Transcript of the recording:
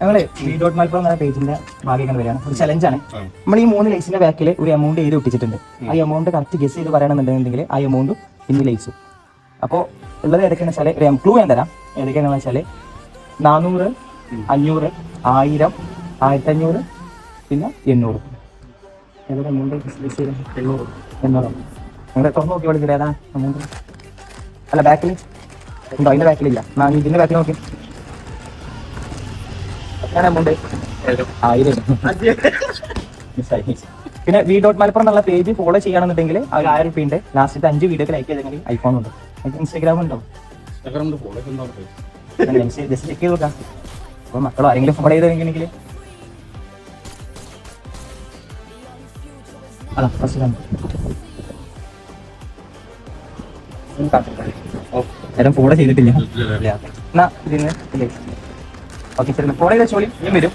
ഞങ്ങള് V.Malpuram എന്ന പേജിന്റെ ഭാഗിക്കാൻ വരികയാണ്. ഒരു ചലഞ്ചാണ്. നമ്മൾ ഈ 3 ലൈസിന്റെ ബാക്കിൽ ഒരു എമൗണ്ട് എഴുതി ഒട്ടിച്ചിട്ടുണ്ട്. ആ എമൗണ്ട് കറക്റ്റ് ഗസ് ചെയ്ത് പറയണമെന്നുണ്ടെങ്കിൽ ആ എമൗണ്ട് പിന്നെ ലൈസും. അപ്പോൾ ഉള്ളത് ഏതൊക്കെയാണെന്ന് വെച്ചാൽ ക്ലൂ ഞാൻ തരാം. ഏതൊക്കെയാണെന്ന് വെച്ചാൽ 400, 500, 1000, 1500 പിന്നെ 800. ഏതൊക്കെ എമൗണ്ട് ഗസ് ചെയ്ത് 800. നിങ്ങൾ തുറന്ന് നോക്കി വിളിക്കില്ല ഏതാ എമൗണ്ട്? അല്ല ബാക്കിൽ ഉണ്ടോ? അതിന്റെ ബാക്കിലില്ല. ഇതിന്റെ ബാക്കിൽ നോക്കി എമൗണ്ട് 1000. പിന്നെ V.Malpuram എന്നുള്ള പേജ് ഫോളോ ചെയ്യണമെന്നുണ്ടെങ്കിൽ ആ 1000 രൂപ ഉണ്ട്. ലാസ്റ്റ് 5 വീഡിയോക്ക് ലൈക്ക് ചെയ്തെങ്കിൽ ഐഫോൺ ഉണ്ട്. ഇൻസ്റ്റാഗ്രാം ഉണ്ടോ? ജസ്റ്റ് ചെക്ക് ചെയ്ത് നോക്കാം. അപ്പോൾ മക്കളോ ആരെങ്കിലും ഫോളോ ചെയ്തെങ്കിൽ അതാ ഫസ്റ്റ് നേരം ഫോളോ ചെയ്തിട്ടില്ല. എന്നാ ഇതിന് ഓക്കെ ശരി ഫോളോ ചെയ്ത ചോളി വരും.